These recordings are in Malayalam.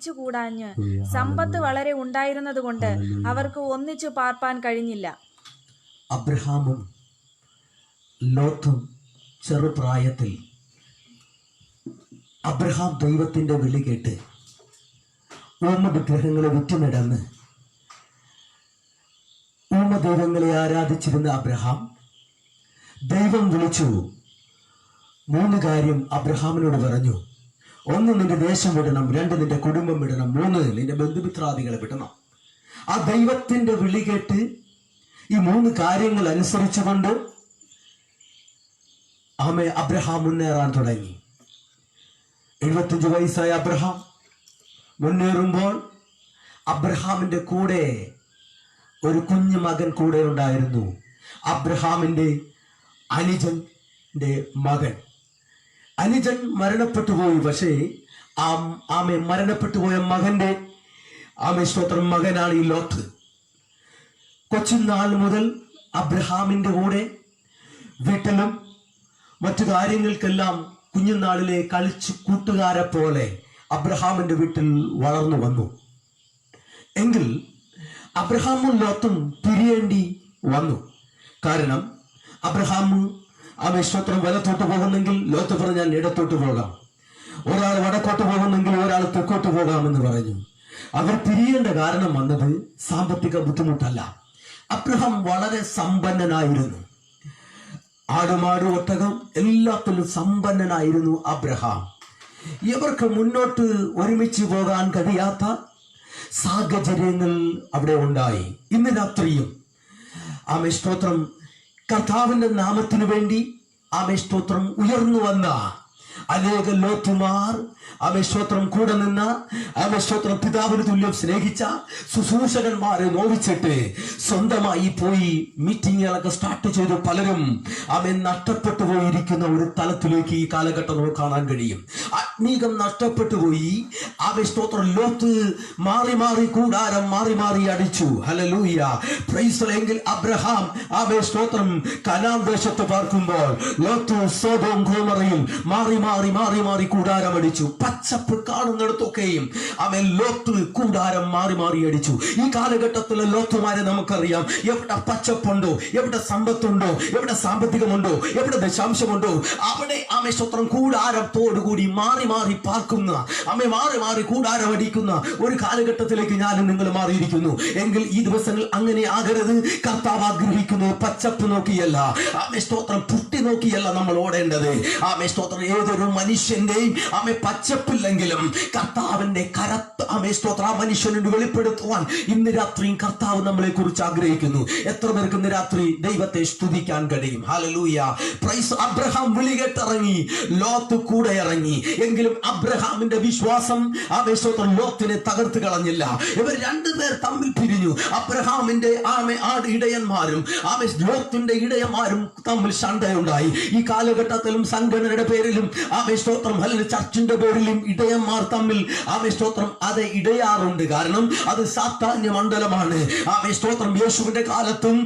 ഒന്നിച്ചുകൂടാഞ്ഞ് സമ്പത്ത് വളരെ ഉണ്ടായിരുന്നത് കൊണ്ട് അവർക്ക് ഒന്നിച്ചു പാർപ്പാൻ കഴിഞ്ഞില്ല. അബ്രഹാമും ലോത്തും ചെറുപ്രായത്തിൽ അബ്രഹാം ദൈവത്തിന്റെ വിളി കേട്ട് വിഗ്രഹങ്ങളെ വിറ്റുനടന്ന് ദൈവങ്ങളെ ആരാധിച്ചിരുന്ന അബ്രഹാം ദൈവം വിളിച്ചു. 3 കാര്യം അബ്രഹാമിനോട് പറഞ്ഞു. 1, നിന്റെ ദേശം വിടണം. 2, നിന്റെ കുടുംബം വിടണം. 3, നിന്റെ ബന്ധുമിത്രാദികളെ വിടണം. ആ ദൈവത്തിന്റെ വിളി കേട്ട് ഈ 3 കാര്യങ്ങൾ അനുസരിച്ചുകൊണ്ട് അബ്രഹാം മുന്നേറാൻ തുടങ്ങി. 75 വയസ്സായ അബ്രഹാം മുന്നേറുമ്പോൾ അബ്രഹാമിന്റെ കൂടെ ഒരു കുഞ്ഞു മകൻ കൂടെ ഉണ്ടായിരുന്നു. അബ്രഹാമിന്റെ അനുജന്റെ മകൻ. അനുജൻ മരണപ്പെട്ടു പോയി. പക്ഷേ മരണപ്പെട്ടു പോയ മകന്റെ സ്തോത്രം മകനാണ് ഈ ലോത്ത്. കൊച്ചുനാൾ മുതൽ അബ്രഹാമിന്റെ കൂടെ വീട്ടിലും മറ്റു കാര്യങ്ങൾക്കെല്ലാം കുഞ്ഞുനാളിലെ കളിച്ചു കൂട്ടുകാരെ പോലെ അബ്രഹാമിന്റെ വീട്ടിൽ വളർന്നു വന്നു. എങ്കിൽ അബ്രഹാമും ലോത്തും പിരിയേണ്ടി വന്നു. കാരണം അബ്രഹാം സ്തോത്രം വലത്തോട്ട് പോകുന്നെങ്കിൽ ലോത്ത് പറഞ്ഞാൽ ഇടത്തോട്ട് പോകാം. ഒരാൾ വടക്കോട്ട് പോകുന്നെങ്കിൽ ഒരാൾ തെക്കോട്ട് പോകാമെന്ന് പറഞ്ഞു. അവർ പിരിയേണ്ട കാരണം വന്നത് സാമ്പത്തിക ബുദ്ധിമുട്ടല്ല. അബ്രഹാം വളരെ സമ്പന്നനായിരുന്നു. ആടുമാട് ഒട്ടകം എല്ലാത്തിലും സമ്പന്നനായിരുന്നു അബ്രഹാം. ഇവർക്ക് മുന്നോട്ട് ഒരുമിച്ച് പോകാൻ കഴിയാത്ത സാഹചര്യങ്ങൾ അവിടെ ഉണ്ടായി. ഇന്ന് രാത്രിയും സ്തോത്രം കർത്താവിന്റെ നാമത്തിനു വേണ്ടി സ്തോത്രം ഉയർന്നു വന്ന അനേക ലോത്തുമാർ സ്തോത്രം കൂടെ നിന്ന സ്തോത്രം പിതാവിന് തുല്യം സ്നേഹിച്ച ശുശ്രൂഷകന്മാരെ നോവിച്ചിട്ട് സ്വന്തമായി പോയി മീറ്റിങ്ങുകളൊക്കെ സ്റ്റാർട്ട് ചെയ്ത് പലരും നഷ്ടപ്പെട്ടു പോയിരിക്കുന്ന ഒരു തലത്തിലേക്ക് ഈ കാലഘട്ടം നമുക്ക് കാണാൻ കഴിയും. ആത്മീകം നഷ്ടപ്പെട്ടു പോയി. സ്തോത്രം ലോത്ത് മാറി മാറി കൂടാരം മാറി മാറി അടിച്ചു. Hallelujah, praise the Lord. എങ്കിൽ അബ്രഹാം സ്തോത്രം കനാൻ ദേശത്ത് പാർക്കുമ്പോൾ ലോത്ത് സോദോം ഗോമോറയിൽ മാറി മാറി മാറി മാറി കൂടാരം അടിച്ചു. പച്ചപ്പ് കാണുന്നിടത്തൊക്കെയും ലോത്ത് കൂടാരം മാറി മാറി അടിച്ചു. ഈ കാലഘട്ടത്തിലെ ലോത്തുമാരെ നമുക്കറിയാം. എവിടെ പച്ചപ്പുണ്ടോ, എവിടെ സമ്പത്തുണ്ടോ, എവിടെ സാമ്പത്തികമുണ്ടോ, എവിടെ ദശാംശമുണ്ടോ, അവിടെ സ്തോത്രം കൂടാരത്തോടുകൂടി മാറി മാറി പാർക്കുന്ന മാറി മാറി കൂടാരം അടിക്കുന്ന ഒരു കാലഘട്ടത്തിലേക്ക് ഞാനും നിങ്ങൾ മാറിയിരിക്കുന്നു. എങ്കിൽ ഈ ദിവസങ്ങൾ അങ്ങനെ ആകരുത്. കർത്താവ് ആഗ്രഹിക്കുന്നത് പച്ചപ്പ് നോക്കിയല്ല, സ്തോത്രം പുട്ടി നോക്കിയല്ല നമ്മൾ ഓടേണ്ടത്. സ്തോത്രം ഏതൊരു മനുഷ്യന്റെയും പച്ചപ്പില്ലെങ്കിലും കർത്താവിന്റെ കരത്ത് സ്തോത്രം ആ മനുഷ്യനോട് വെളിപ്പെടുത്തുവാൻ ഇന്ന് രാത്രിയും കർത്താവ് നമ്മളെ കുറിച്ച് ആഗ്രഹിക്കുന്നു. എത്ര പേർക്ക് ഇന്ന് രാത്രി ദൈവത്തെ സ്തുതിക്കാൻ കഴിയും? Hallelujah, price. അബ്രഹാം വിളി കേട്ടിറങ്ങി, ലോത്ത് കൂടെ ഇറങ്ങി. എങ്കിലും അബ്രഹാമിന്റെ വിശ്വാസം സ്തോത്രം ലോത്തിനെ തകർത്ത് കളഞ്ഞില്ല. ഇവർ രണ്ടുപേർ തമ്മിൽ പിരിഞ്ഞു. അബ്രഹാമിന്റെ ഇടയന്മാരും ലോത്തിന്റെ ഇടയന്മാരും തമ്മിൽ ശണ്ടയുണ്ടായി. ഈ കാലഘട്ടത്തിലും സംഘടനയുടെ പേരിലും സ്തോത്രം അല്ലെങ്കിൽ ചർച്ചിന്റെ പേരിലും ഇടയന്മാർ തമ്മിൽ സ്തോത്രം അത് ഇടയാറുണ്ട്. കാരണം അത് സാത്താന്യ മണ്ഡലമാണ്. സ്തോത്രം യേശുവിന്റെ കാലത്തും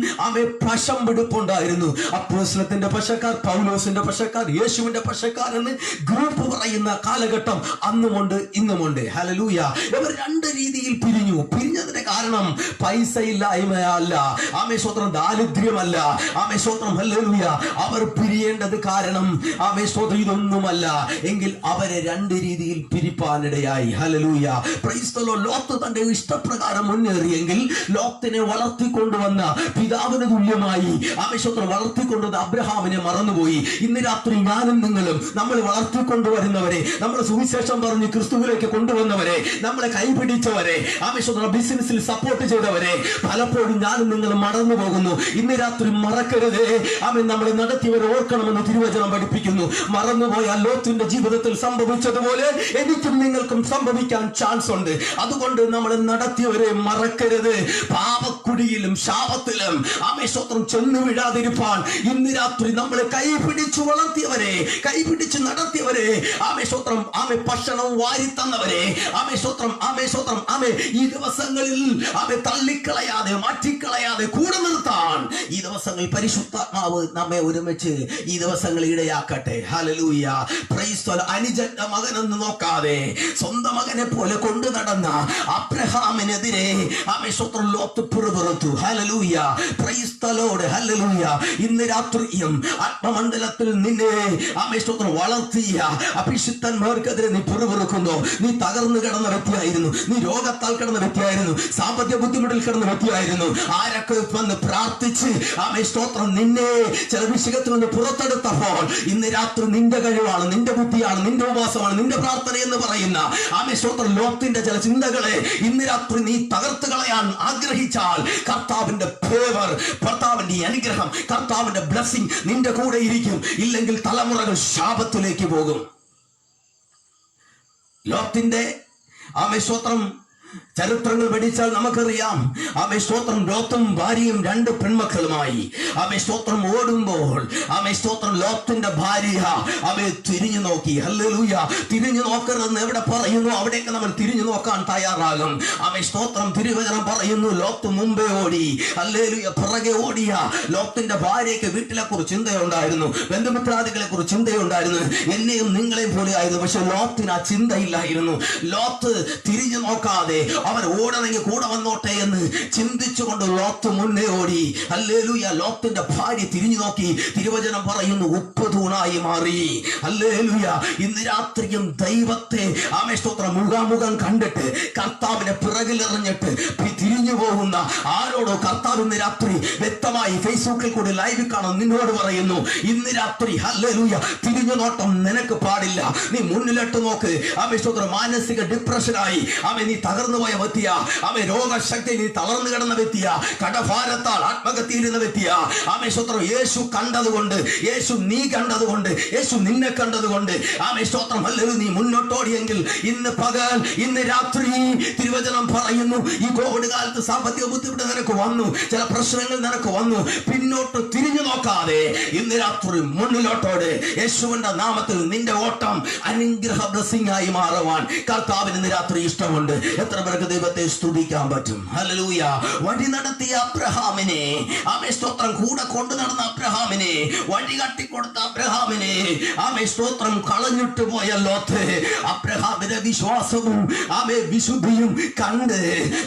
പശം പിടിപ്പുണ്ടായിരുന്നു. അപ്പോസ്തലത്തിന്റെ പശക്കാർ, പൗലോസിന്റെ പശക്കാർ, യേശുവിന്റെ പശക്കാർ എന്ന് ഗ്രൂപ്പ് പറയുന്ന കാലഘട്ടം അന്നുമുണ്ട് ഇന്നുമുണ്ട്. ഹല്ലേലൂയ. ഇവർ 2 രീതിയിൽ പിരിഞ്ഞു. പിരിഞ്ഞതിന്റെ കാരണം പൈസ ഇല്ലായ്മയല്ല, സ്തോത്രം ദാരിദ്ര്യമല്ല. സ്തോത്രം ഹല്ലേലൂയ. അവർ പിരിയേണ്ടത് കാരണം സ്തോത്രം ഇതൊന്നുമല്ല. എങ്കിൽ അവരെ 2 രീതിയിൽ പിരിപ്പാനിടയായി. ഹല്ലേലൂയ, പ്രൈസ് ദി ലോർഡ്. ലോത്ത് തന്റെ ഇഷ്ടപ്രകാരം മുന്നേറിയെങ്കിൽ ലോത്തിനെ വളർത്തിക്കൊണ്ടുവന്ന പിതാവിന് തുല്യമായി സ്തോത്രം വളർത്തിക്കൊണ്ടുവന്ന അബ്രഹാമിനെ മറന്നുപോയി. ഇന്ന് രാത്രി ഞാനും നിങ്ങളും നമ്മൾ വളർത്തിക്കൊണ്ടുവരുന്നവരെ, നമ്മൾ സുവിശേഷം പറഞ്ഞ് ക്രിസ്തുവിലേക്ക് കൊണ്ടുവന്നവരെ, നമ്മളെ കൈപിടിച്ചവരെ, സ്തോത്രം ബിസിനസ്സിൽ സപ്പോർട്ട് ചെയ്തവരെ പലപ്പോഴും ഞാനും നിങ്ങളും മറന്നു പോകുന്നു. ഇന്ന് രാത്രി മറക്കരുതേ. നമ്മളെ നടത്തിയവരെ ഓർക്കണമെന്ന് തിരുവചനം പഠിപ്പിക്കുന്നു. മറന്നുപോയാൽ ലോത്തിന്റെ ജീവിതത്തിൽ സംഭവിച്ചതുപോലെ എനിക്കും നിങ്ങൾക്കും സംഭവിക്കാൻ ചാൻസ് ഉണ്ട്. അതുകൊണ്ട് നമ്മളെ നടത്തിയവരെ മറക്കരുത്. പാപക്കുടിയിലും ശാപത്തിലും സ്തോത്രം ചെന്നു വീഴാതിരിപ്പാൻ ഇന്ന് രാത്രി നമ്മളെ കൈപിടിച്ചു വളർത്തിയവരെ, കൈപിടിച്ച് നടത്തിയവരെ, സ്തോത്രം ഭക്ഷണം വാരിത്തന്നവരെ, സ്തോത്രം ഈ ദിവസങ്ങളിൽ തള്ളിക്കളയാതെ മാറ്റിക്കളയാതെ കൂടെ നിർത്താൻ ഈ ദിവസങ്ങളിൽ പരിശുദ്ധാത്മാവ് നമ്മെ ഒരുമിച്ച് ഈ ദിവസങ്ങൾ ഇടയാക്കട്ടെ. ഹല്ലേലൂയ. Praise the lord. അനുജന്റെ മകനെന്ന് നോക്കാതെ സ്വന്തം മകനെ പോലെ കൊണ്ടു നടന്ന അബ്രഹാമിനെതിരെ ആമേൻ സ്തോത്രം ലോത്ത് പിറുപിറുത്തു. Hallelujah, praise the Lord, hallelujah. ഇന്ന് രാത്രിയും ആത്മമണ്ഡലത്തിൽ നിന്നെ ആമേൻ സ്തോത്രം വളർത്തിയ അഭിഷിക്തന്മാർക്കെതിരെ നീ പിറുപിറുക്കുന്നു. നീ തകർന്നു കിടന്ന വ്യക്തിയായിരുന്നു, നീ രോഗത്താൽ കിടന്ന വ്യക്തിയായിരുന്നു, സാമ്പത്തിക ബുദ്ധിമുട്ടിൽ കിടന്ന വ്യക്തിയായിരുന്നു. ആരൊക്കെ വന്ന് പ്രാർത്ഥിച്ച് ആമേൻ സ്തോത്രം നിന്നെ ചില വിഷയത്തിൽ നിന്ന് പുറത്തെടുത്തപ്പോൾ ഇന്ന് രാത്രി നിന്റെ കഴിവാണ്, നിന്റെ ബുദ്ധിയാണ്, നിന്റെ ഉപവാസമാണ്, നിന്റെ പ്രാർത്ഥന എന്ന് പറയുന്ന ആമേൻ സ്തോത്രം ലോകത്തിന്റെ ചില ചിന്തകളെ ഇന്ന് രാത്രി നീ തകർത്ത് കളയാൻ ആഗ്രഹിച്ചാൽ കർത്താവിന്റെ ഫേവർ, കർത്താവിന്റെ അനുഗ്രഹം, കർത്താവിന്റെ ബ്ലെസ്സിംഗ് നിന്റെ കൂടെ ഇരിക്കും. ഇല്ലെങ്കിൽ തലമുറകൾ ശാപത്തിലേക്ക് പോകും. ലോകത്തിന്റെ ആമേൻ സ്തോത്രം ചരിത്രങ്ങൾ പഠിച്ചാൽ നമുക്കറിയാം. ആമേൻ സ്തോത്രം ലോത്തും ഭാര്യയും 2 പെൺമക്കളുമായി ആമേൻ സ്തോത്രം ഓടുമ്പോൾ ആമേൻ സ്തോത്രം ലോത്തിന്റെ ഭാര്യ അവയെ തിരിഞ്ഞു നോക്കി. ഹല്ലേലൂയ. തിരിഞ്ഞു നോക്കരുതെന്ന് എവിടെ പറയുന്നു അവിടേക്ക് നമ്മൾ തിരിഞ്ഞു നോക്കാൻ തയ്യാറാകും. ആമേൻ സ്തോത്രം തിരുവചനം പറയുന്നു ലോത്ത് മുമ്പേ ഓടി. ഹല്ലേലൂയ. പിറകെ ഓടിയ ലോത്തിന്റെ ഭാര്യയ്ക്ക് വീട്ടിലെ കുറിച്ച് ചിന്തയുണ്ടായിരുന്നു, ബന്ധുമിത്രാദികളെ കുറിച്ച് ചിന്തയുണ്ടായിരുന്നു, എന്നെയും നിങ്ങളെയും പോലെ ആയിരുന്നു. പക്ഷെ ലോത്തിന് ആ ചിന്തയില്ലായിരുന്നു. ലോത്ത് തിരിഞ്ഞു നോക്കാതെ അവർ ഓടണമെങ്കിൽ കൂടെ വന്നോട്ടെ എന്ന് ചിന്തിച്ചുകൊണ്ട് ലോത്ത് മുന്നേ ഓടി. ഹല്ലേലൂയ. ലോത്തിന്റെ ഭാര്യ തിരിഞ്ഞു നോക്കി. തിരുവചനം പറയുന്നു ഉപ്പ് തൂണായി മാറി. ഹല്ലേലൂയ. ഇന്ന് രാത്രിയും ദൈവത്തെ ആമേൻ സ്തോത്രം മുഖാമുഖം കണ്ടിട്ട് കർത്താവിനെ പിറകിലെറിഞ്ഞിട്ട് തിരിഞ്ഞു പോകുന്ന ആരോടോ കർത്താവ് ഇന്ന് രാത്രി വ്യക്തമായി ഫേസ്ബുക്കിൽ കൂടി ലൈവ് കാണാൻ നിന്നോട് പറയുന്നു. ഇന്ന് രാത്രി ഹല്ലേലൂയ തിരിഞ്ഞു നോട്ടം നിനക്ക് പാടില്ല. നീ മുന്നിലിട്ട് നോക്ക്. ആമേൻ സ്തോത്രം മാനസിക ഡിപ്രഷനായി ആമേൻ നീ തകർന്നു പോയ വ്യക്തിയാ. ആമേൻ രോഗശക്തി നീ തളർന്നു കിടന്ന വ്യക്തിയാ. കടഭാരത്താൽ ആത്മഹത്യയിരുന്ന വ്യക്തിയാ. ആമേൻ സ്തോത്രം യേശു കണ്ടതുകൊണ്ട്, യേശു നീ കണ്ടതുകൊണ്ട്, യേശു നിന്നെ കണ്ടതുകൊണ്ട് ആമേൻ സ്തോത്രം ഹല്ലേലൂയ നീ മുന്നോട്ടോടിയെങ്കിൽ ഇന്ന് പകൽ, ഇന്ന് രാത്രി തിരുവചനം പറയുന്നു ഈ കോവിഡ് കാലത്ത് സാമ്പത്തിക ബുദ്ധിമുട്ട് നിനക്ക് വന്നു, ചില പ്രശ്നങ്ങൾ നിനക്ക് വന്നു. പിന്നോട്ട് തിരിഞ്ഞു നോക്കാതെ ഇന്ന് രാത്രി മുന്നിലോട്ടോട്. യേശുവിന്റെ നാമത്തിൽ നിന്റെ ഓട്ടം അനുഗ്രഹ ബ്ലെസ്സിംഗ് ആയി മാറുവാൻ കർത്താവിന് ഇന്ന് രാത്രി ഇഷ്ടമുണ്ട്. എത്ര പേർക്ക് ദൈവത്തെ സ്തുതിക്കാൻ പറ്റും? ഹല്ലേലൂയ. വഴി നടത്തിയ അബ്രഹാമിനെ ആമേൻ സ്തോത്രം കൂടെ കൊണ്ടു നടന്ന അബ്രഹാമിനെ, വഴി കട്ടിക്കൊടുത്ത അബ്രഹാമിനെ ആമേൻ സ്തോത്രം കളഞ്ഞിട്ട് പോയ ലോത്ത് അബ്രഹാമിന്റെ വിശ്വാസവും ആമേൻ വിശുദ്ധിയും കണ്ട്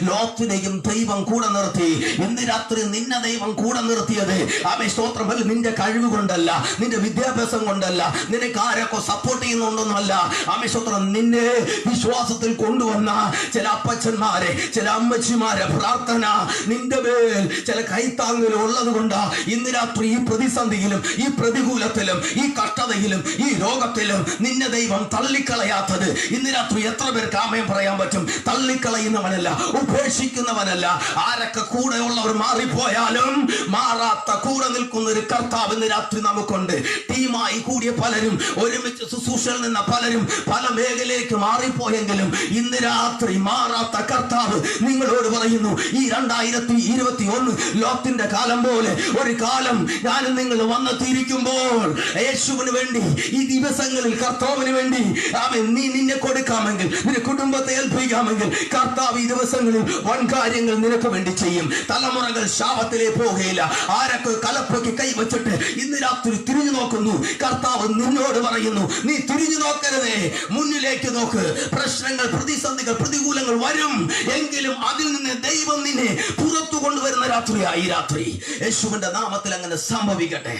ലോത്തിനെയും ദൈവം കൂടെ നിർത്തി. ഇന്ന് രാത്രി നിന്നെ ദൈവം കൂടെ നിർത്തിയത് ആമേൻ സ്തോത്രം നിന്റെ കഴിവ് കൊണ്ടല്ല, നിന്റെ വിദ്യാഭ്യാസം കൊണ്ടല്ല, നിനക്ക് ആരൊക്കെ സപ്പോർട്ട് ചെയ്യുന്നുണ്ടെന്നല്ല. ആമേൻ സ്തോത്രം നിന്നെ വിശ്വാസത്തിൽ കൊണ്ടുവന്ന ചില അപ്പച്ചന്മാരെ, ചില അമ്മച്ചിമാരെ പ്രാർത്ഥന നിന്റെ മേൽ ചില കൈത്താങ്ങൽ ഉള്ളത് കൊണ്ടാ ഇന്ന് രാത്രി ഈ പ്രതിസന്ധിയിലും ഈ പ്രതികൂലത്തിലും ഈ കഷ്ടതയിലും ഈ രോഗത്തിലും നിന്നെ ദൈവം തള്ളിക്കളയാത്തത്. ഇന്ന് രാത്രി എത്ര പേർക്ക് ആമേൻ പറയാൻ പറ്റും? തള്ളിക്കളയുന്നവനല്ല, ഉപേക്ഷിക്കുന്നവനല്ല. ആരൊക്കെ കൂടെ ഉള്ളവർ മാറിപ്പോയാലും മാറാത്ത കൂടെ നിൽക്കുന്ന ഒരു കർത്താവ് ഇന്ന് രാത്രി നമുക്കുണ്ട്. ടീമായി കൂടിയ പലരും, ഒരുമിച്ച് ശുശ്രൂഷയിൽ നിന്ന പലരും പല മേഖലയിലേക്ക് മാറിപ്പോയെങ്കിലും ഇന്ന് രാത്രി മാറാത്ത കർത്താവ് നിങ്ങളോട് പറയുന്നു ഈ 2021 ലോത്തിന്റെ കാലം പോലെ ഒരു കാലം ഞാനും നിങ്ങൾ വന്നെത്തിയിരിക്കുമ്പോൾ യേശുവിന് വേണ്ടി ഈ ദിവസങ്ങളിൽ കർത്താവിന് വേണ്ടി ആമേൻ നീ നിന്നെ കൊടുക്കാമെങ്കിൽ, നിന്റെ കുടുംബത്തെ ഏൽപ്പിക്കാമെങ്കിൽ കർത്താവ് ഈ ദിവസങ്ങളിൽ വൻ കാര്യങ്ങൾ നിനക്ക് വേണ്ടി ചെയ്യും. തലമുറകൾ ശാപത്തിലേ പോകുകയില്ല. ആരൊക്കെ കലപ്പൊക്കെ കൈവച്ചിട്ട് ഇന്ന് രാത്രി തിരിഞ്ഞു നോക്കുന്നു, കർത്താവ് നിന്നോട് പറയുന്നു നീ തിരിഞ്ഞു നോക്കരുതേ, മുന്നിലേക്ക് നോക്ക്. പ്രശ്നങ്ങൾ, പ്രതിസന്ധികൾ, പ്രതികൂലങ്ങൾ വരും, എങ്കിലും അതിൽ നിന്ന് ദൈവം നിന്നെ പുറത്തു കൊണ്ടുവരുന്ന രാത്രിയായി രാത്രി യേശുവിന്റെ നാമത്തിൽ അങ്ങനെ സംഭവിക്കട്ടെ.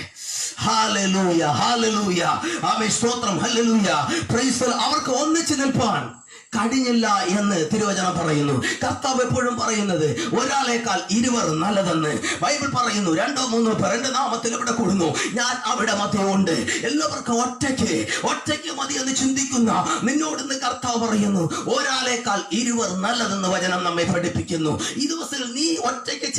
ഹല്ലേലൂയ, ഹല്ലേലൂയ, ആമേൻ സ്തോത്രം, ഹല്ലേലൂയ. Praise the Lord. അവർക്ക് ഒന്നിച്ചു നിൽപ്പാൻ കഴിഞ്ഞില്ല എന്ന് തിരുവചനം പറയുന്നു. കർത്താവ് എപ്പോഴും പറയുന്നത് ഒരാളേക്കാൾ 2 നല്ലതെന്ന്. ബൈബിൾ പറയുന്നു 2-3 പേർ എന്റെ നാമത്തിൽ എവിടെ കൂടുന്നു ഞാൻ അവിടെ മധ്യേ ഉണ്ട്. എല്ലാവർക്കും ഒറ്റയ്ക്ക് മതി എന്ന് ചിന്തിക്കുന്ന നിന്നോട് കർത്താവ് പറയുന്നു ഒരാളേക്കാൾ 2 നല്ലതെന്ന് വചനം നമ്മെ പഠിപ്പിക്കുന്നു. ഈ ദിവസത്തിൽ നീ ഒറ്റയ്ക്ക്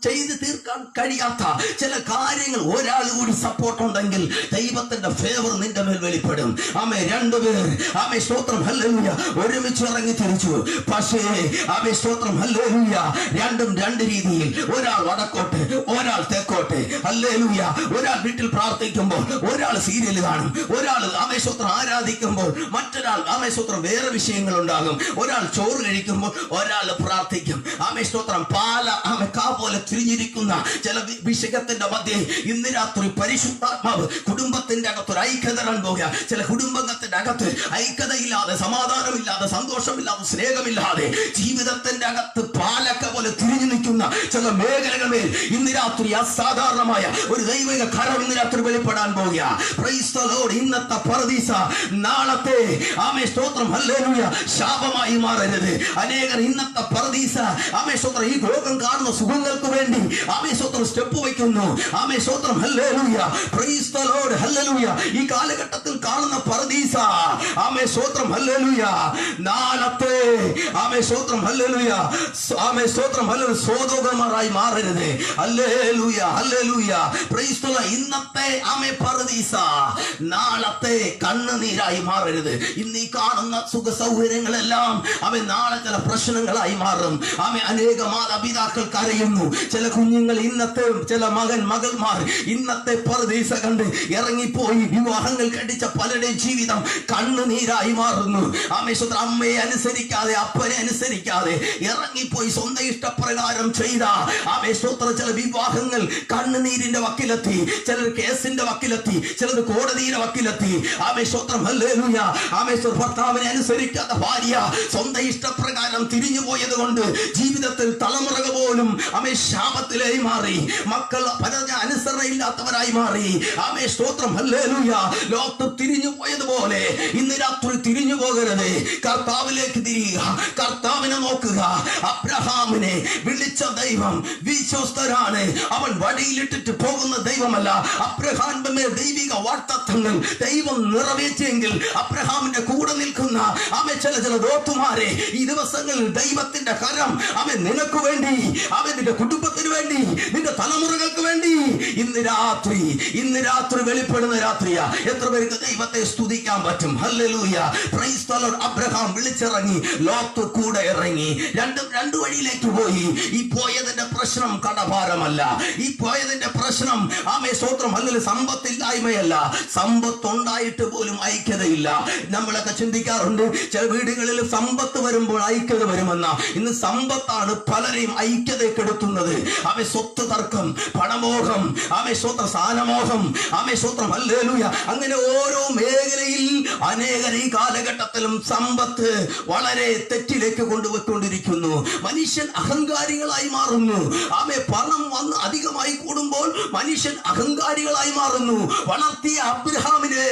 ചെയ്ത് തീർക്കാൻ കഴിയാത്ത ചില കാര്യങ്ങൾ ഒരാൾ കൂടി സപ്പോർട്ട് ഉണ്ടെങ്കിൽ ദൈവത്തിന്റെ ഫേവർ നിന്റെ മേൽ വെളിപ്പെടും. ആമേൻ. 2 പേർ ആമേൻ സ്തോത്രം ഹല്ലേലൂയ ഒരുമിച്ച് ഒരുമിച്ച് ഇറങ്ങി തിരിച്ചു. പക്ഷേ ആമേ സ്തോത്രം ഹല്ലേലൂയ, രണ്ടും രണ്ട് രീതിയിൽ, ഒരാൾ വടക്കോട്ട് ഒരാൾ തെക്കോട്ട്. ഹല്ലേലൂയ. ഒരാൾ വീട്ടിൽ പ്രാർത്ഥിക്കുമ്പോൾ ഒരാൾ സീരിയൽ കാണും, ഒരാൾ ആമേ സ്തോത്രം ആരാധിക്കുമ്പോൾ മറ്റൊരാൾ ആമേ സ്തോത്രം വേറെ വിഷയങ്ങൾ ഉണ്ടാകും, ഒരാൾ ചോറ് കഴിക്കുമ്പോൾ ഒരാൾ പ്രാർത്ഥിക്കും. ആമേ സ്തോത്രം പാല ആമേ കാ പോലെ തിരിഞ്ഞിരിക്കുന്ന ചില വിഷയത്തിന്റെ മധ്യേ ഇന്ന് രാത്രി പരിശുദ്ധാത്മാവ് കുടുംബത്തിന്റെ അകത്തൊരു ഐക്യത പോകുക. ചില കുടുംബത്തിന്റെ അകത്ത് ഐക്യതയില്ലാതെ, സമാധാനമില്ലാതെ, സന്തോഷമില്ലാതെ, സ്നേഹമില്ലാതെ ജീവിതത്തിന്റെ അകത്ത് പാലക്ക പോലെ തിരിഞ്ഞു നിൽക്കുന്ന ചില മേഖലകളിൽ ഇന്ന് രാത്രി അസാധാരണമായ ഒരു ദൈവിക കരം ഇന്ന് രാത്രി വെളിപ്പെടാൻ പോകുക. Price the lord. ഇന്നത്തെ പറുദീസ നാളത്തെ ആമേ സ്തോത്രം ഹല്ലേലൂയ ശാപമായി മാറരുത്. അനേകർ ഇന്നത്തെ പറുദീസ ആമേ സ്തോത്രം ഈ ലോകം കാണുന്ന സുഖങ്ങൾക്ക് വേണ്ടി ആമേ സ്തോത്രം സ്റ്റെപ്പ് വയ്ക്കുന്നു. ആമേ സ്തോത്രം hallelujah. Praise the Lord. Hallelujah. ഈ കാലഘട്ടത്തിൽ കാണുന്ന പറുദീസ ആമേ സ്തോത്രം ഹല്ലേലൂയ നാളത്തെ ആമേ സ്തോത്രം ഹല്ലേലൂയ ആമേ സ്തോത്രം ഹല്ലേലൂയ സോദോമരായി മാറരുത്. ഹല്ലേലൂയ. ഹല്ലേലൂയ. Praise the lord. ഇന്നത്തെ ആമേ പറുദീസ നാളത്തെ കണ്ണുനീരായി മാറരുത്. ഇന്ന് ഈ കാണുന്ന സുഖ സൗകര്യങ്ങളെല്ലാം അവൻ നാളെ ചില പ്രശ്നങ്ങളായി മാറും. ആമേ അനേക മാതാപിതാക്കൾ കരയുന്നു. ചില കുഞ്ഞുങ്ങൾ ഇന്നത്തെ ചില മകൾമാർ ഇന്നത്തെ പറുദീസ കണ്ട് ഇറങ്ങിപ്പോയി വിവാഹങ്ങൾ കടിച്ച പലരുടെയും ജീവിതം കണ്ണുനീരായി മാറുന്നു. ആമേ സ്തോത്രം. അമ്മയെ അനുസരിക്കാതെ, അപ്പനെ അനുസരിക്കാതെ ഇറങ്ങിപ്പോയി സ്വന്തം ഇഷ്ടപ്രകാരം ചെയ്ത ആമേ സ്തോത്രം ചില വിവാഹങ്ങൾ കണ്ണുനീരിന്റെ വക്കിലെത്തി, ചിലർ കേസിന്റെ വക്കിലെത്തി, ചിലർ കോടതിയുടെ വക്കിലെത്തി. ആമേ സ്തോത്രം ഹല്ലേലൂയ. ആമേ സ്തോത്രം. ഭർത്താവിനെ അനുസരിക്കാത്ത ഭാര്യ സ്വന്തം ഇഷ്ടപ്രകാരം തിരിഞ്ഞു പോയത് കൊണ്ട് ജീവിതത്തിൽ തലമുറകൾ പോലും ആമേ ശാപത്തിലായി മാറി, മക്കൾ പരഞ്ഞ അനുസരണയില്ലാത്തവരായി മാറി. ആമേ സ്തോത്രം ഹല്ലേലൂയ. ലോകത്ത് തിരിഞ്ഞു പോയതുപോലെ ഇന്ന് രാത്രി തിരിഞ്ഞു പോകരുത്. കർത്താവിലേക്ക് തിരിയുക, കർത്താവിനെ നോക്കുക. അബ്രഹാമിനെ വിളിച്ച ദൈവം വിശ്വസ്തരാണ്. അവൻ വഴിയിലിട്ടിട്ട് പോകുന്ന ദൈവമല്ല. അബ്രഹാമിന്റെ മേൽ ദൈവിക വാഗ്ദത്തങ്ങൾ ദൈവം നിറവേറ്റിയെങ്കിൽ അബ്രഹാമിന്റെ കൂടെ നിൽക്കുന്ന ആമേ ചില ദോത്തുമാരെ ഈ ദിവസങ്ങളിൽ ദൈവത്തിന്റെ കരം അവൻ നിനക്ക് വേണ്ടി, അവൻ നിന്റെ കുടുംബത്തിന് വേണ്ടി, നിന്റെ തലമുറകൾക്ക് വേണ്ടി ഇന്ന് രാത്രി വെളിപ്പെടുന്ന രാത്രിയാ. എത്ര പേർക്ക് ദൈവത്തെ സ്തുതിക്കാൻ പറ്റും? ഹല്ലേലൂയ. Praise the lord. അബ്രഹാം വിളിച്ചിറങ്ങി, ലോത്ത് കൂടെ ഇറങ്ങി. രണ്ടു വഴിയിലേക്ക് പോയി. ഈ പോയതിന്റെ പ്രശ്നം കടഭാരമല്ല. ഈ പോയതിന്റെ പ്രശ്നം ആമേ സ്തോത്രം ഹല്ലേലൂയ സമ്പത്തില്ലായ്മയല്ല. സമ്പത്തുണ്ടായിട്ട് പോലും ഐക്യതയില്ല. നമ്മളൊക്കെ ചിന്തിക്കാറുണ്ട് ചില വീടുകളിൽ സമ്പത്ത് വരുമ്പോൾ ഐക്യത വരുമെന്ന. ഇന്ന് സമ്പത്താണ് പലരെയും ഐക്യതയെ കെടുത്തുന്നത്. ആമേ സ്വത്ത് തർക്കം, പണമോഹം, ആമേ സ്തോത്രം സ്ഥാനമോഹം, ആമേ സ്തോത്രം ഹല്ലേലൂയ. അങ്ങനെ ഓരോ മേഖലയിൽ അനേകർ ഈ കാലഘട്ടത്തിലും സമ്പത്ത് വളരെ തെറ്റിലേക്ക് കൊണ്ടുപോയിക്കൊണ്ടിരിക്കുന്നു. മനുഷ്യൻ അഹങ്കാരികളായി മാറുന്നു. ആമേ പണം വന്ന് അധികമായി കൂടുമ്പോൾ മനുഷ്യൻ അഹങ്കാരികളായി മാറുന്നു. വളർത്തിയ അബ്രഹാമിനെ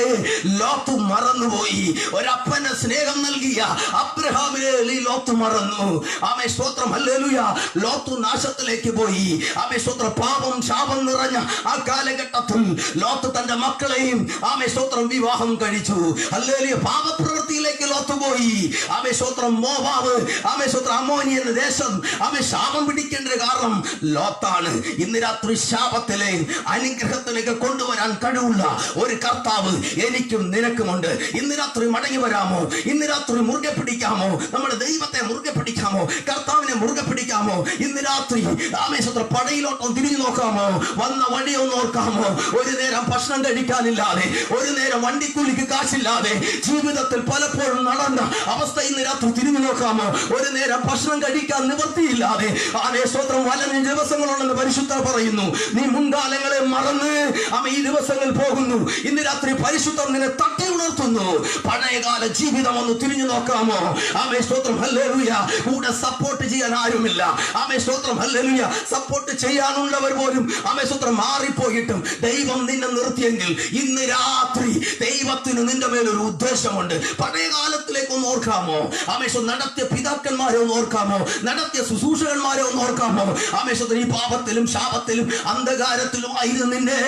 ലോത്ത് മറന്നുപോയി. ഒരപ്പന് സ്നേഹം നൽകിയ അബ്രഹാമിനെ ലോത്ത് മറന്നു. ആമേ സ്തോത്രം ഹല്ലേലൂയ. ലോത്ത് നാശത്തിലേക്ക് പോയി. ആമേ സ്തോത്രം. പാപം ശാപം നിറഞ്ഞ ആ കാലഘട്ടത്തിൽ ലോത്ത് തന്റെ മക്കളെയും ആമേ സ്തോത്രം വിവാഹം കഴിച്ചു. ഹല്ലേലൂയ. പാപപ്രവൃത്തിയിലേക്ക് ലോത്ത് പോയി. ആമേ സ്തോത്രം. മോവാബ് ആമേ സ്തോത്രം അമ്മോനിയ ദേശം ആമേ ശാപം പിടിക്കേണ്ട കാരണം ലോത്താണ്. ഇന്ന് രാത്രി ശാപത്തിലെ അനുഗ്രഹത്തിലേക്ക് കൊണ്ടുവരാൻ കഴിവുള്ള ഒരു കർത്താവ് എനിക്കും നിനക്കുമുണ്ട്. ഇന്ന് രാത്രി മടങ്ങി വരാമോ? ഇന്ന് രാത്രി മുറുകെ പിടിക്കാമോ? നമ്മുടെ ദൈവത്തെ മുറുകെ പിടിക്കാമോ? കർത്താവിനെ മുറുകെ പിടിക്കാമോ? ഇന്ന് രാത്രി ആമേ സ്തോത്രം പടയിലോട്ടോ തിരിഞ്ഞു നോക്കാമോ? വന്ന വഴിയൊന്ന് ഓർക്കാമോ? ഒരു നേരം ഭക്ഷണം കഴിക്കാനില്ലാതെ, ഒരു നേരം വണ്ടിക്കൂലിക്ക് കാശില്ലാതെ ജീവിതത്തിൽ പലപ്പോഴും നടന്ന അവസ്ഥ ഇന്ന് രാത്രി തിരിഞ്ഞു നോക്കാമോ? ഒരു നേരം ഭക്ഷണം കഴിക്കാൻ നിവൃത്തിയില്ലാതെ ആമേ സ്തോത്രം വലഞ്ഞ ദിവസങ്ങളുണ്ടെന്ന് പരിശുദ്ധ പറയുന്നു. നീ മുൻകാലങ്ങളെ മറന്ന് ആമേ ഈ ദിവസങ്ങൾ പോകുന്നു. ഇന്ന് രാത്രി പരിശുദ്ധം നിന്നെ തട്ടി ഉണർത്തുന്നു. പഴയകാല ജീവിതം ഒന്ന് തിരിഞ്ഞു നോക്കാമോ? ആമേ സ്തോത്രം ഹല്ലേലൂയ. കൂടെ സപ്പോർട്ട് ചെയ്യാൻ ആരുമില്ല. ആമേ സ്തോത്രം ഹല്ലേലൂയ. സപ്പോർട്ട് ചെയ്യാനുള്ളവർ പോലും ആമേ സ്തോത്രം മാറിപ്പോയിട്ടും ദൈവം നിന്നെ നിർത്തിയെങ്കിൽ ഇന്ന് രാത്രി ദൈവത്തിന് നിന്റെ മേലൊരു ഉദ്ദേശമുണ്ട്. പഴയ കാലത്തിലേക്ക് ഒന്ന് ഓർക്കാമോ? ആമേ സ്തോത്രം നടത്തിയ പിതാക്കന്മാരെ ഒന്ന് ഓർക്കാമോ? നടത്തിയ ശുശ്രൂഷകന്മാരെ ഒന്ന് ഓർക്കാമോ? ആമേ സ്തോത്രം ഈ പാപത്തിലും ശാപത്തിലും അന്ധകാരത്തിലും ആയിരുന്നു നിന്നെ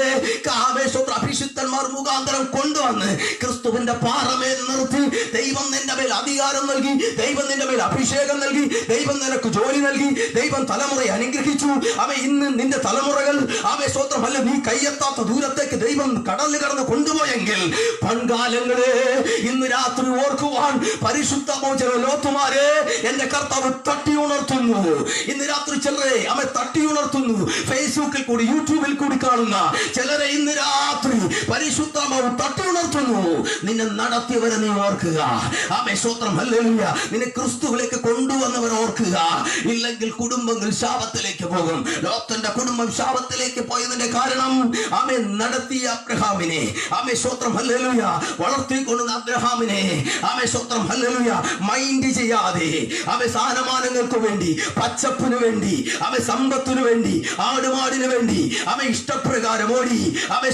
ആമേ സ്തോത്രം അഭിഷിക്തന്മാർ മുഖാന്തരം കൊണ്ടുവന്ന് ക്രിസ്തുവിന്റെ പാറമേൽ നിർത്തി ദൈവം നിന്റെ മേൽ അധികാരം നൽകി, ദൈവം നിന്റെ മേൽ അഭിഷേകം നൽകി, ദൈവം നിനക്ക് ജോലി നൽകി, നൽകി ദൈവം തലമുറയെ അനുഗ്രഹിച്ചു. ഇന്ന് നിന്റെ തലമുറകൾ സ്തോത്രം അല്ല നീ കയ്യെത്താത്ത ദൂരത്തേക്ക് ദൈവം കടല് കടന്ന് കൊണ്ടുപോയെങ്കിൽ പൺകാലങ്ങളെ ഇന്ന് രാത്രി ഓർക്കുവാൻ പരിശുദ്ധ ലോത്തുമാരെ എന്റെ കർത്താവ് തട്ടി ഉണർത്തുന്നു. ഇന്ന് രാത്രി ചിലരെ തട്ടി ഉണർത്തുന്നു. ഫേസ്ബുക്കിൽ കൂടി യൂട്യൂബിൽ കൂടി കാണുന്ന ചിലരെ ഇന്ന് രാത്രി പരിശുദ്ധമാവ് തട്ടി ഉണർത്തുന്നു. നിന്നെ നടത്തിയവരെ നീ ഓർക്കുക. സ്തോത്രം ഹല്ലേലൂയ. നിന്നെ ക്രിസ്തുവിലേക്ക് കൊണ്ടുവന്നവർ ഓർക്കുക. ഇല്ലെങ്കിൽ കുടുംബങ്ങൾ ശാപത്തിലേക്ക് പോകും. ലോത്തിന്റെ കുടുംബം ശാപത്തിലേക്ക് പോയതിന്റെ കാരണം നടത്തിയ അബ്രഹാമിനെ സ്തോത്രം ഹല്ലേലൂയ വളർത്തിക്കൊണ്ടുവന്ന അബ്രഹാമിനെ സ്തോത്രം ഹല്ലേലൂയ മൈൻഡ് ചെയ്യാതെ സ്ഥാനമാനങ്ങൾക്ക് വേണ്ടി, പച്ചപ്പിന് വേണ്ടി, സമ്പത്തിനു വേണ്ടി, ആടുമാടിന് വേണ്ടി ഇഷ്ടപ്രകാരം ഓടി.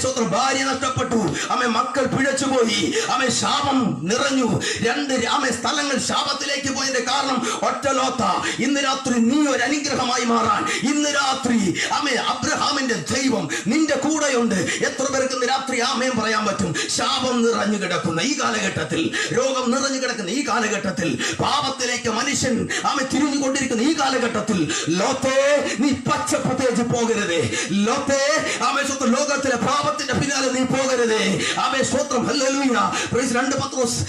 സ്തോത്രം ഭാര്യ നഷ്ടപ്പെട്ടു, മക്കൾ പിഴച്ചുപോയി, ശാപം നിറഞ്ഞു. രണ്ട് സ്ഥലങ്ങൾ ശാപത്തിലേക്ക് പോയതിന്റെ കാരണം ഒറ്റ ലോത്ത. ഇന്ന് രാത്രി നീ ഒരു അനുഗ്രഹമായി മാറാൻ ഇന്ന് രാത്രി അബ്രഹാമിന്റെ ദൈവം നിന്റെ കൂടെയുണ്ട്. എത്ര പേർക്ക് ഇന്ന് രാത്രി ആമേൻ പറയാൻ പറ്റും? ശാപം നിറഞ്ഞു കിടക്കുന്ന ഈ കാലഘട്ടത്തിൽ, രോഗം നിറഞ്ഞു കിടക്കുന്ന ഈ കാലഘട്ടത്തിൽ, പാപത്തിലേക്ക് മനുഷ്യൻ തിരിഞ്ഞുകൊണ്ടിരിക്കുന്ന ഈ കാലഘട്ടത്തിൽ, ലോത്തേ നീ പച്ചപ്പ് തേച്ച് പോകരുതേ. ലോത്തേ ലോകത്തിലെ പാപത്തിന്റെ പിന്നാലെ നീ പോകരുതേ. സ്തോത്രം ഹല്ലേലൂയ. 2 പത്രോസ്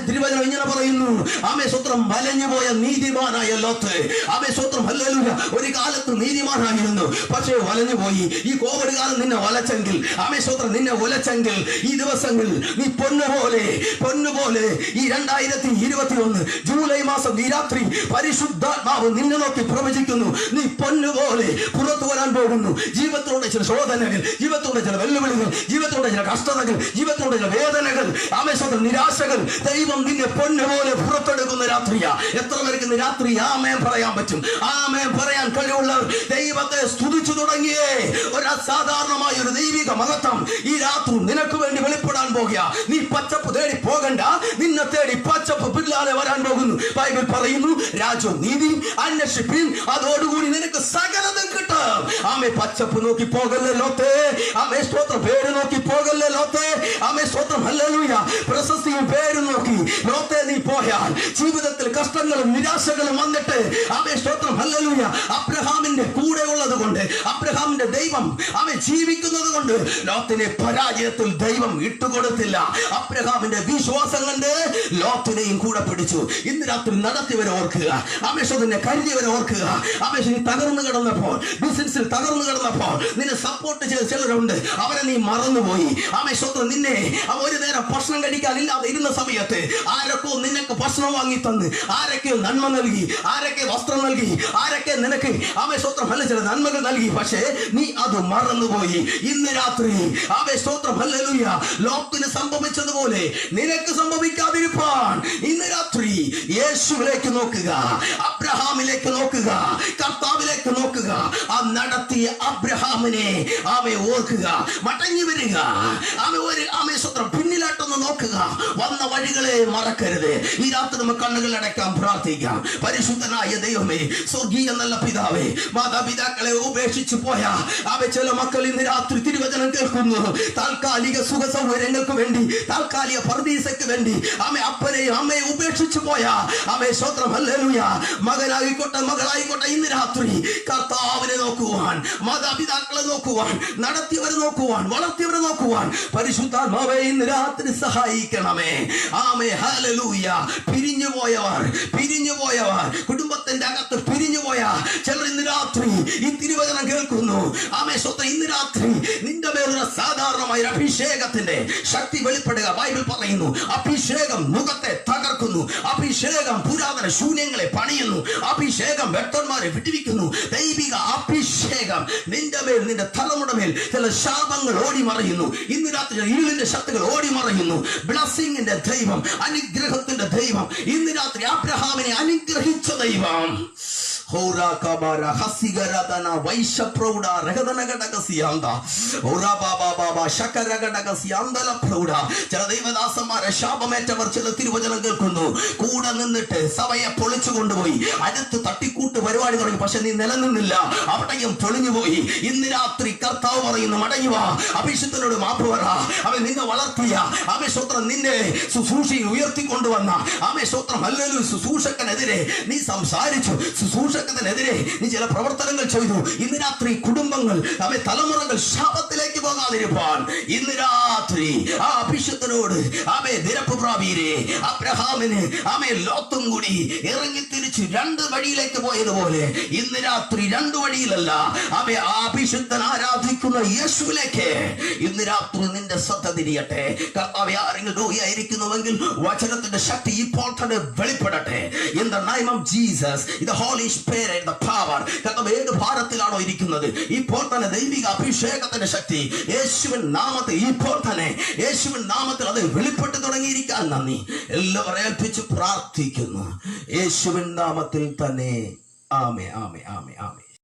തിരുവചനം ഇങ്ങനെ പറയുന്നു. സ്തോത്രം വലഞ്ഞുപോയ നീതിമാനായ ലോത്ത്. സ്തോത്രം ഹല്ലേലൂയ. ഒരു കാലത്ത് നീതിമാനായിരുന്നു, പക്ഷേ വലഞ്ഞുപോയി. ഈ കോവിഡ് കാലം നിന്നെ വലച്ചെങ്കിൽ, സ്തോത്രം നിന്നെ ഉലച്ചെങ്കിൽ, ഈ ദിവസങ്ങൾ നീ പൊന്നുപോലെ ഈ 2021 ജൂലൈ മാസം ഈ രാത്രി പരിശുദ്ധാത്മാവ് നിന്നെ നോക്കി പ്രവചിക്കുന്നു. നീ പൊന്നുപോലെ പുറത്തു വരാൻ പോകുന്നു. ജീവിതത്തിലൂടെ ചില ശോധനകൾ, ജീവിതത്തിലൂടെ ചില വെല്ലുവിളികൾ, ജീവിതത്തിലൂടെ ചില കഷ്ടതകൾ, ജീവിതത്തിലൂടെ ചില വേദനകൾ, നിരാശകൾ, ദൈവം നിന്നെ പൊന്നുപോലെ പുറത്തെടുക്കുന്ന രാത്രിയാ. എത്ര പേർക്ക് ഇന്ന് രാത്രി ആമേൻ പറയാൻ പറ്റും? ആമേൻ പറയാൻ കഴിവുള്ളവർ ദൈവത്തെ സ്തുതിച്ചു തുടങ്ങിയേ. ഒരു അസാധാരണമായ ഒരു ദൈവിക മഹത്വം ഈ രാത്രി നിനക്ക് വേണ്ടി വെളിപ്പെടാൻ പോകുക. നീ പച്ചപ്പ് തേടി പോകണ്ട, നിന്നെ തേടി പച്ചപ്പ് പിന്നാലെ വരാൻ പോകുന്നു. ബൈബിൾ പറയുന്നു, രാജ്യവും നീതി അന്വേഷിപ്പിൻ, അതോടുകൂടി നിനക്ക് സകലതും കിട്ടും. പച്ചപ്പ് നോക്കി പോകല്ലേ ലോത്തേ. സ്തോത്രം പേര് നോക്കി പോകല്ലേ ലോത്തേ. സ്തോത്രം ഹല്ലേലൂയ. പ്രശസ്തിയും പേരും നോക്കി ലോത്തേ നീ പോയാൽ ജീവിതത്തിൽ കഷ്ടങ്ങളും നിരാശകളും വന്നിട്ട് സ്തോത്രം ഹല്ലേലൂയ അബ്രഹാമിന്റെ കൂടെ ഉള്ളത് കൊണ്ട്, അബ്രഹാമിന്റെ ദൈവം ജീവിക്കുന്നത് കൊണ്ട് ലോത്തിനെ പരാജയത്തിൽ ദൈവം ഇട്ടുകൊടുത്തില്ല. അബ്രഹാമിന്റെ വിശ്വാസം കൊണ്ട് ലോത്തിനെയും കൂടെ പിടിച്ചു. ഇന്ന് രാത്രി നടത്തിയവരെ ഓർക്കുക. നിന്നെ കരുതിയവരെ ഓർക്കുക. നീ തകർന്നു കിടന്നപ്പോൾ, ബിസിനസ്സിൽ തകർന്നു കിടന്നപ്പോൾ നിന്നെ സപ്പോർട്ട് ചെയ്ത ചിലരുണ്ട്, അവരെ നീ മറന്നുപോയി. സ്വന്തം നിന്നെ ഒരു നേരം ഭക്ഷണം കഴിക്കാനില്ലാതെ ഇരുന്ന സമയത്ത് ആരൊക്കെ നിനക്ക് ഭക്ഷണം വാങ്ങി തന്ന്, ആരൊക്കെ നന്മ നൽകി, ആരൊക്കെ വസ്ത്രം നൽകി, ആരൊക്കെ നിനക്ക് സ്വന്തം അല്ല ചില നന്മകൾ നൽകി. പക്ഷേ നീ അത് മറന്നുപോയി. ഇന്ന് രാത്രി സ്തോത്രം ഹല്ലേലൂയ ലോത്തിന് സംഭവിച്ചതുപോലെ നിനക്ക് സംഭവിക്കാതിരിപ്പാൻ ഇന്ന് രാത്രി യേശുവിലേക്ക് നോക്കുക, അബ്രഹാമിലേക്ക് നോക്കുക, കർത്താവിലേക്ക് നോക്കുക. നടത്തിയ അബ്രഹാമിനെ ഓർക്കുക, മടങ്ങി വരിക. സ്വത്രം പിന്നിലാട്ടൊന്ന് നോക്കുക, വന്ന വഴികളെ മറക്കരുത്. ഈ രാത്രി നമുക്ക് കണ്ണുകൾ അടയ്ക്കാം, പ്രാർത്ഥിക്കാം. പരിശുദ്ധനായ ദൈവമേ, സ്വർഗീയ നല്ല പിതാവേ, മാതാപിതാക്കളെ ഉപേക്ഷിച്ചു പോയ ചില മക്കൾ ഇന്ന് രാത്രി തിരുവചനം കേൾക്കുന്നു. താൽക്കാലിക സുഖ സൗകര്യങ്ങൾക്ക് വേണ്ടി, താൽക്കാലിക പർദീസയ്ക്ക് വേണ്ടി അപ്പനെയും അമ്മയെ ഉപേക്ഷിച്ചു പോയ സ്വത്രം ഹല്ലേലൂയ മകനായിക്കോട്ടെ മകളായിക്കോട്ടെ, ഇന്ന് രാത്രി കർത്താവിനെ നോക്കുവാൻ, മാതാപിതാക്കളെ നോക്കുവാൻ, നടത്തിയവരെ നോക്കുവാൻ, വളർത്തിയവരെ നോക്കുവാൻ പരിശുദ്ധാത്മാവേ ഇന്ന് രാത്രി സഹായിക്കണമേ. ഹല്ലേലൂയ. പിരിഞ്ഞുപോയവർ കുടുംബത്തിന്റെ അകത്ത് പിരിഞ്ഞുപോയ ചിലർ ഇന്ന് രാത്രി ഈ തിരുവചനം കേൾക്കുന്നു. സ്വത്രം ഇന്ന് രാത്രി നിന്റെ പേരുള്ള സാധാരണമായ അഭിഷേകത്തിന്റെ ശക്തി വെളിപ്പെടുക. ബൈബിൾ പറയുന്നു, അഭിഷേകം മുഖത്തെ തകർക്കുന്നു, അഭിഷേകം പുരാതന ശൂന്യങ്ങളെ പണിയുന്നു, അഭിഷേകം വ്യക്തന്മാരെ വിടുവിക്കുന്നു. ദൈവിക അഭിഷേകം നിന്റെ മേൽ, നിന്റെ തലമുറ മേൽ ചില ശാപങ്ങൾ ഓടി മറയുന്നു. ഇന്ന് രാത്രി ഇരുളിന്റെ ശക്തികൾ ഓടി മറയുന്നു. ബ്ലെസ്സിങ്ങിന്റെ ദൈവം, അനുഗ്രഹത്തിന്റെ ദൈവം, ഇന്ന് രാത്രി അബ്രഹാമിനെ അനുഗ്രഹിച്ച ദൈവം. ചില ദൈവദാസന്മാരെ ശാപമേറ്റവർ ചില തിരുവചനം കേൾക്കുന്നു, കൂടെ നിന്നിട്ട് സഭയെ പൊളിച്ചു കൊണ്ടുപോയി, അടുത്ത് തട്ടിക്കൂട്ട് പരിപാടി തുടങ്ങി. പക്ഷെ നീ നിലനിന്നില്ല, അവിടെയും പൊളിഞ്ഞുപോയി. ഇന്ന് രാത്രി കർത്താവ് പറയുന്നു, മടങ്ങി വാ, അഭിഷേകത്തിനോട് മാപ്പ് പറ. അവൻ നിന്നെ വളർത്തിയ സ്വത്രം നിന്നെ ശുശ്രൂഷയിൽ ഉയർത്തിക്കൊണ്ടുവന്ന സ്വത്രം ഹല്ലേലൂയ ശുശ്രൂഷകനെതിരെ നീ സംസാരിച്ചു, ശുശ്രൂഷ അഭിഷേകത്തിനെതിരെ നീ ചില പ്രവർത്തനങ്ങൾ ചെയ്തു. ഇന്ന് രാത്രി കുടുംബങ്ങൾ തലമുറകൾ ശാപത്തിലേക്ക് പോകാതിരിപ്പാൻ ഇന്ന് രാത്രി ആ അഭിഷേകത്തിനോട് നിരപ്പ് പ്രാപീരെ അബ്രഹാമിന് ലോത്തും കൂടി ഇറങ്ങി തിരിച്ച് രണ്ട് വഴിയിലേക്ക് പോയതുപോലെ ഇന്ന് രാത്രി രണ്ട് വഴിയിലല്ല ആ അഭിഷേകൻ ആരാധിക്കുന്ന യേശുവിലേക്ക് ഇന്ന് രാത്രി നിന്റെ ശ്രദ്ധ തിരിയട്ടെ. കർത്താവേ, ആരെങ്കിലും രോഗിയായിരിക്കുന്നുവെങ്കിൽ വചനത്തിന്റെ ശക്തി ഇപ്പോൾ തന്നെ വെളിപ്പെടട്ടെ. In the name of Jesus, the Holy Spirit, the power. കർത്താവ് ഏത് ഭാരത്തിലാണോ ഇരിക്കുന്നത് ഇപ്പോൾ തന്നെ ദൈവിക അഭിഷേകത്തിന്റെ ശക്തി യേശുവിൻ നാമത്തിൽ ഇപ്പോൾ തന്നെ യേശുവിൻ നാമത്തിൽ അത് വെളിപ്പെട്ട് തുടങ്ങിയിരിക്കാൻ നന്ദി. എല്ലാവരും ഏൽപ്പിച്ച് പ്രാർത്ഥിക്കുന്നു യേശുവിൻ നാമത്തിൽ തന്നെ. ആമേൻ, ആമേൻ, ആമേൻ, ആമേൻ.